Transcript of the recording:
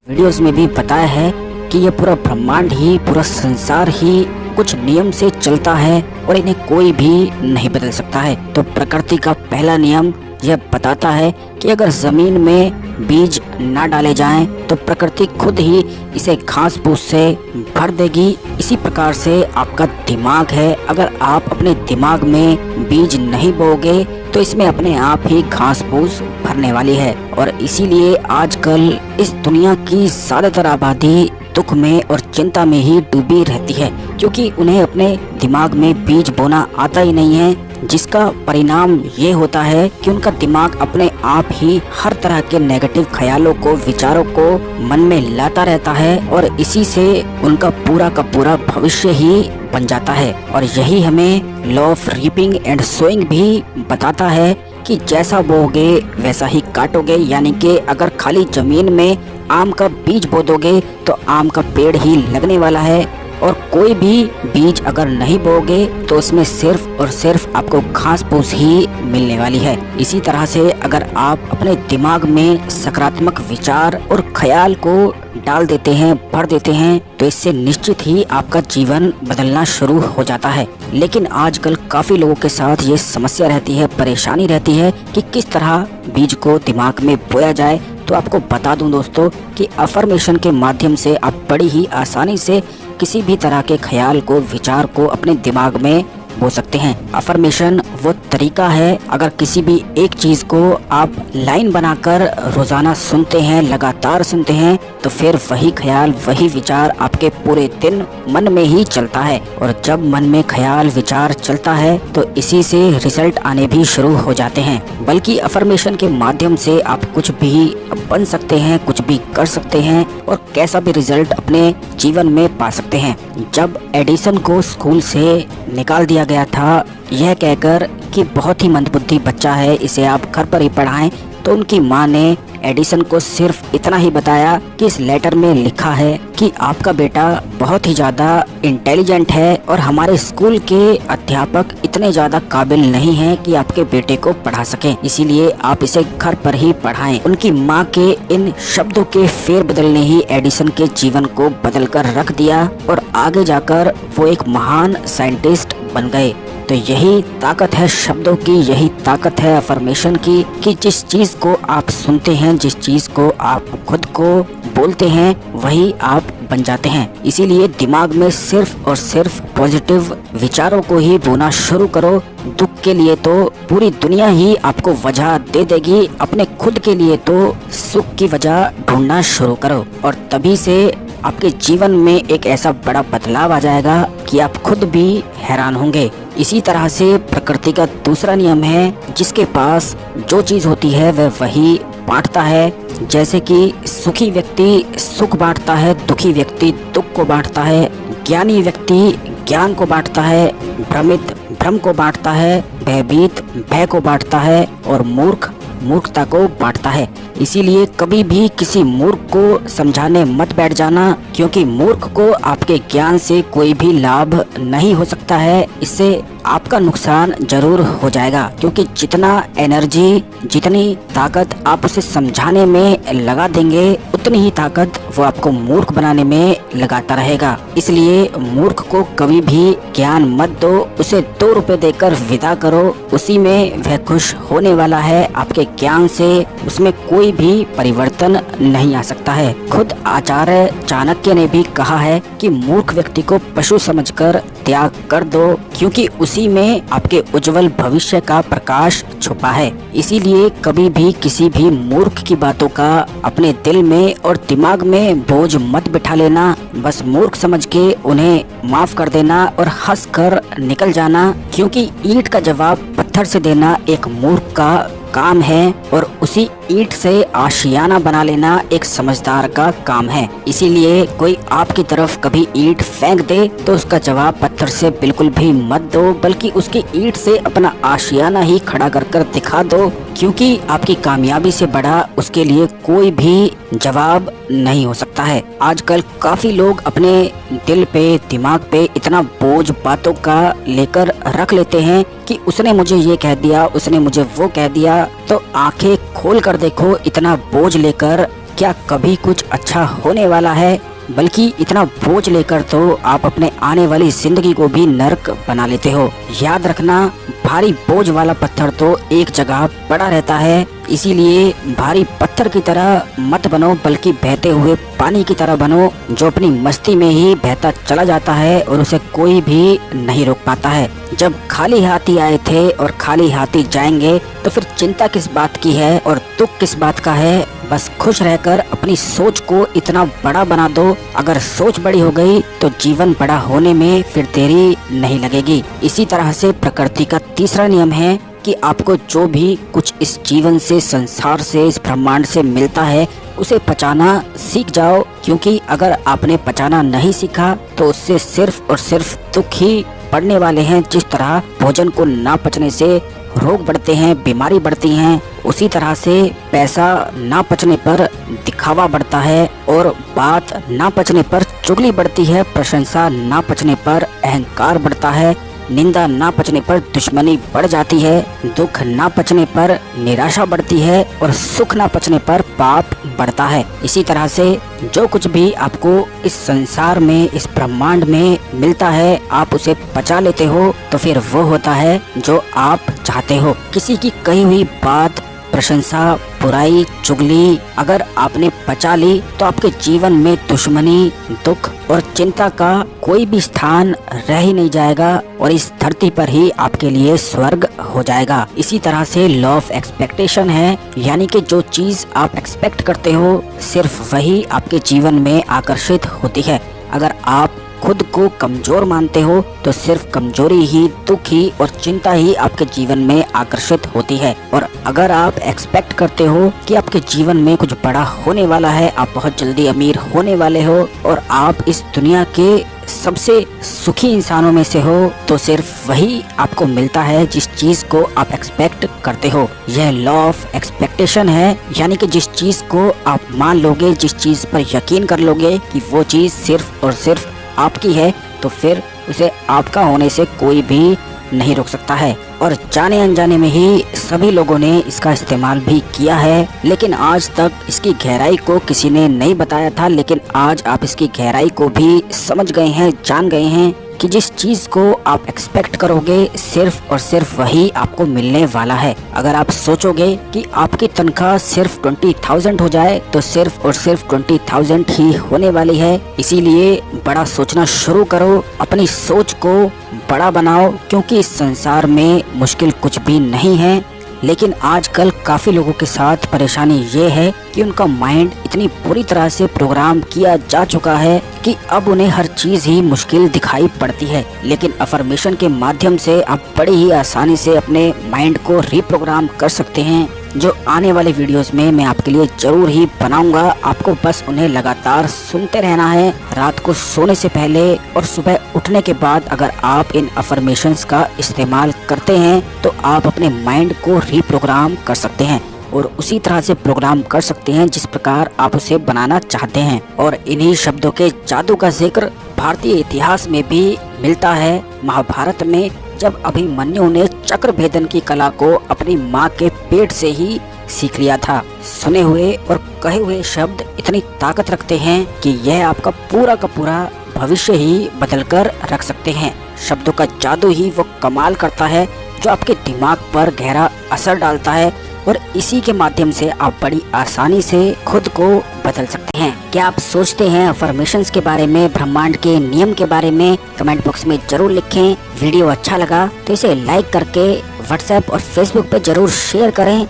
Videos में भी बताया है कि ये पूरा ब्रह्मांड ही, पूरा संसार ही कुछ नियम से चलता है और इन्हें कोई भी नहीं बदल सकता है। तो प्रकृति का पहला नियम यह बताता है कि अगर जमीन में बीज ना डाले जाएं तो प्रकृति खुद ही इसे घास फूस से भर देगी। इसी प्रकार से आपका दिमाग है, अगर आप अपने दिमाग में बीज नहीं बोओगे तो इसमें अपने आप ही घास फूस भरने वाली है। और इसीलिए आजकल इस दुनिया की ज्यादातर आबादी दुख में और चिंता में ही डूबी रहती है, क्योंकि उन्हें अपने दिमाग में बीज बोना आता ही नहीं है, जिसका परिणाम ये होता है कि उनका दिमाग अपने आप ही हर तरह के नेगेटिव ख्यालों को, विचारों को मन में लाता रहता है और इसी से उनका पूरा का पूरा भविष्य ही बन जाता है। और यही हमें law of reaping and sowing भी बताता है कि जैसा बोओगे वैसा ही काटोगे। यानी कि अगर खाली जमीन में आम का बीज बो दोगे तो आम का पेड़ ही लगने वाला है, और कोई भी बीज अगर नहीं बोओगे तो उसमें सिर्फ और सिर्फ आपको घास फूस ही मिलने वाली है। इसी तरह से अगर आप अपने दिमाग में सकारात्मक विचार और ख्याल को डाल देते हैं, भर देते हैं, तो इससे निश्चित ही आपका जीवन बदलना शुरू हो जाता है। लेकिन आजकल काफी लोगों के साथ ये समस्या रहती है, परेशानी रहती है कि किस तरह बीज को दिमाग में बोया जाए। तो आपको बता दूं दोस्तों कि अफर्मेशन के माध्यम से आप बड़ी ही आसानी से किसी भी तरह के ख्याल को, विचार को अपने दिमाग में बो सकते हैं। अफर्मेशन वो तरीका है, अगर किसी भी एक चीज को आप लाइन बनाकर रोजाना सुनते हैं, लगातार सुनते हैं, तो फिर वही ख्याल, वही विचार आपके पूरे दिन मन में ही चलता है। और जब मन में ख्याल, विचार चलता है तो इसी से रिजल्ट आने भी शुरू हो जाते हैं। बल्कि अफर्मेशन के माध्यम से आप कुछ भी बन सकते हैं, कुछ भी कर सकते हैं और कैसा भी रिजल्ट अपने जीवन में पा सकते हैं। जब एडिसन को स्कूल से निकाल दिया गया था यह कहकर कि बहुत ही मंदबुद्धि बच्चा है, इसे आप घर पर ही पढ़ाएं, तो उनकी मां ने एडिसन को सिर्फ इतना ही बताया कि इस लेटर में लिखा है कि आपका बेटा बहुत ही ज्यादा इंटेलिजेंट है और हमारे स्कूल के अध्यापक इतने ज्यादा काबिल नहीं हैं कि आपके बेटे को पढ़ा सकें, इसीलिए आप इसे घर पर ही पढ़ाएं। उनकी मां के इन शब्दों के फेरबदल ने ही एडिसन के जीवन को बदल कर रख दिया और आगे जाकर वो एक महान साइंटिस्ट बन गए। तो यही ताकत है शब्दों की, यही ताकत है अफर्मेशन की, कि जिस चीज को आप सुनते हैं, जिस चीज को आप खुद को बोलते हैं, वही आप बन जाते हैं। इसीलिए दिमाग में सिर्फ और सिर्फ पॉजिटिव विचारों को ही बोना शुरू करो। दुख के लिए तो पूरी दुनिया ही आपको वजह दे देगी, अपने खुद के लिए तो सुख की वजह ढूंढना शुरू करो और तभी से आपके जीवन में एक ऐसा बड़ा बदलाव आ जाएगा कि आप खुद भी हैरान होंगे। इसी तरह से प्रकृति का दूसरा नियम है, जिसके पास जो चीज होती है वह वही बांटता है। जैसे कि सुखी व्यक्ति सुख बांटता है, दुखी व्यक्ति दुख को बांटता है, ज्ञानी व्यक्ति ज्ञान को बांटता है, भ्रमित भ्रम को बांटता है, भयभीत भय को बांटता है और मूर्ख मूर्खता को बांटता है। इसीलिए कभी भी किसी मूर्ख को समझाने मत बैठ जाना, क्योंकि मूर्ख को आपके ज्ञान से कोई भी लाभ नहीं हो सकता है। इससे आपका नुकसान जरूर हो जाएगा, क्योंकि जितना एनर्जी, जितनी ताकत आप उसे समझाने में लगा देंगे, उतनी ही ताकत वो आपको मूर्ख बनाने में लगाता रहेगा। इसलिए मूर्ख को कभी भी ज्ञान मत दो, उसे 2 रुपए देकर विदा करो, उसी में वह खुश होने वाला है। आपके ज्ञान से उसमें कोई भी परिवर्तन नहीं आ सकता है। खुद आचार्य चाणक्य ने भी कहा है कि मूर्ख व्यक्ति को पशु समझकर त्याग कर दो, क्योंकि उसी में आपके उज्जवल भविष्य का प्रकाश छुपा है। इसीलिए कभी भी किसी भी मूर्ख की बातों का अपने दिल में और दिमाग में बोझ मत बिठा लेना। बस मूर्ख समझ के उन्हें माफ कर देना और हंस कर निकल जाना, क्योंकि ईंट का जवाब पत्थर से देना एक मूर्ख का काम है और उसी ईंट से आशियाना बना लेना एक समझदार का काम है। इसीलिए कोई आपकी तरफ कभी ईंट फेंक दे तो उसका जवाब पत्थर से बिल्कुल भी मत दो, बल्कि उसकी ईंट से अपना आशियाना ही खड़ा कर कर दिखा दो, क्योंकि आपकी कामयाबी से बड़ा उसके लिए कोई भी जवाब नहीं हो सकता है। आजकल काफी लोग अपने दिल पे, दिमाग पे इतना बोझ बातों का लेकर रख लेते हैं कि उसने मुझे ये कह दिया, उसने मुझे वो कह दिया। तो आंखें खोल कर देखो, इतना बोझ लेकर क्या कभी कुछ अच्छा होने वाला है, बल्कि इतना बोझ लेकर तो आप अपने आने वाली जिंदगी को भी नर्क बना लेते हो। याद रखना, भारी बोझ वाला पत्थर तो एक जगह पड़ा रहता है, इसीलिए भारी पत्थर की तरह मत बनो, बल्कि बहते हुए पानी की तरह बनो, जो अपनी मस्ती में ही बहता चला जाता है और उसे कोई भी नहीं रोक पाता है। जब खाली हाथी आए थे और खाली हाथी जाएंगे, तो फिर चिंता किस बात की है और दुख किस बात का है। बस खुश रहकर अपनी सोच को इतना बड़ा बना दो। अगर सोच बड़ी हो गई तो जीवन बड़ा होने में फिर देरी नहीं लगेगी। इसी तरह से प्रकृति का तीसरा नियम है कि आपको जो भी कुछ इस जीवन से, संसार से, इस ब्रह्मांड से मिलता है, उसे पचाना सीख जाओ, क्योंकि अगर आपने पचाना नहीं सीखा तो उससे सिर्फ और सिर्फ दुख ही पड़ने वाले हैं। जिस तरह भोजन को ना पचने से रोग बढ़ते हैं, बीमारी बढ़ती हैं, उसी तरह से पैसा ना पचने पर दिखावा बढ़ता है और बात ना पचने पर चुगली बढ़ती है, प्रशंसा ना पचने पर अहंकार बढ़ता है, निंदा ना पचने पर दुश्मनी बढ़ जाती है, दुख ना पचने पर निराशा बढ़ती है और सुख ना पचने पर पाप बढ़ता है। इसी तरह से जो कुछ भी आपको इस संसार में, इस ब्रह्मांड में मिलता है, आप उसे पचा लेते हो तो फिर वो होता है जो आप चाहते हो। किसी की कही हुई बात, प्रशंसा, बुराई, चुगली अगर आपने पचा ली तो आपके जीवन में दुश्मनी, दुख और चिंता का कोई भी स्थान रह ही नहीं जाएगा और इस धरती पर ही आपके लिए स्वर्ग हो जाएगा। इसी तरह से लॉ ऑफ एक्सपेक्टेशन है, यानी कि जो चीज आप एक्सपेक्ट करते हो सिर्फ वही आपके जीवन में आकर्षित होती है। अगर आप खुद को कमजोर मानते हो तो सिर्फ कमजोरी ही, दुख ही और चिंता ही आपके जीवन में आकर्षित होती है। और अगर आप एक्सपेक्ट करते हो कि आपके जीवन में कुछ बड़ा होने वाला है, आप बहुत जल्दी अमीर होने वाले हो और आप इस दुनिया के सबसे सुखी इंसानों में से हो, तो सिर्फ वही आपको मिलता है जिस चीज को आप एक्सपेक्ट करते हो। यह लॉ ऑफ एक्सपेक्टेशन है, यानी कि जिस चीज को आप मान लोगे, जिस चीज पर यकीन कर लोगे कि वो चीज सिर्फ और सिर्फ आपकी है, तो फिर उसे आपका होने से कोई भी नहीं रोक सकता है। और जाने अनजाने में ही सभी लोगों ने इसका इस्तेमाल भी किया है, लेकिन आज तक इसकी गहराई को किसी ने नहीं बताया था। लेकिन आज आप इसकी गहराई को भी समझ गए हैं, जान गए हैं कि जिस चीज को आप एक्सपेक्ट करोगे सिर्फ और सिर्फ वही आपको मिलने वाला है। अगर आप सोचोगे कि आपकी तनख्वाह सिर्फ 20,000 हो जाए तो सिर्फ और सिर्फ 20,000 ही होने वाली है। इसीलिए बड़ा सोचना शुरू करो, अपनी सोच को बड़ा बनाओ, क्योंकि इस संसार में मुश्किल कुछ भी नहीं है। लेकिन आजकल काफी लोगों के साथ परेशानी ये है कि उनका माइंड इतनी बुरी तरह से प्रोग्राम किया जा चुका है कि अब उन्हें हर चीज ही मुश्किल दिखाई पड़ती है। लेकिन अफर्मेशन के माध्यम से आप बड़ी ही आसानी से अपने माइंड को रिप्रोग्राम कर सकते हैं, जो आने वाले वीडियोस में मैं आपके लिए जरूर ही बनाऊंगा। आपको बस उन्हें लगातार सुनते रहना है, रात को सोने से पहले और सुबह उठने के बाद। अगर आप इन अफर्मेशंस का इस्तेमाल करते हैं तो आप अपने माइंड को रिप्रोग्राम कर सकते हैं और उसी तरह से प्रोग्राम कर सकते हैं जिस प्रकार आप उसे बनाना चाहते हैं। और इन्हीं शब्दों के जादू का जिक्र भारतीय इतिहास में भी मिलता है। महाभारत में जब अभिमन्यु ने चक्र भेदन की कला को अपनी माँ के पेट से ही सीख लिया था। सुने हुए और कहे हुए शब्द इतनी ताकत रखते हैं कि यह आपका पूरा का पूरा भविष्य ही बदल कर रख सकते हैं। शब्दों का जादू ही वो कमाल करता है जो आपके दिमाग पर गहरा असर डालता है और इसी के माध्यम से आप बड़ी आसानी से खुद को बदल सकते हैं। क्या आप सोचते हैं अफर्मेशंस के बारे में, ब्रह्मांड के नियम के बारे में? कमेंट बॉक्स में जरूर लिखें। वीडियो अच्छा लगा तो इसे लाइक करके व्हाट्सएप और फेसबुक पे जरूर शेयर करें।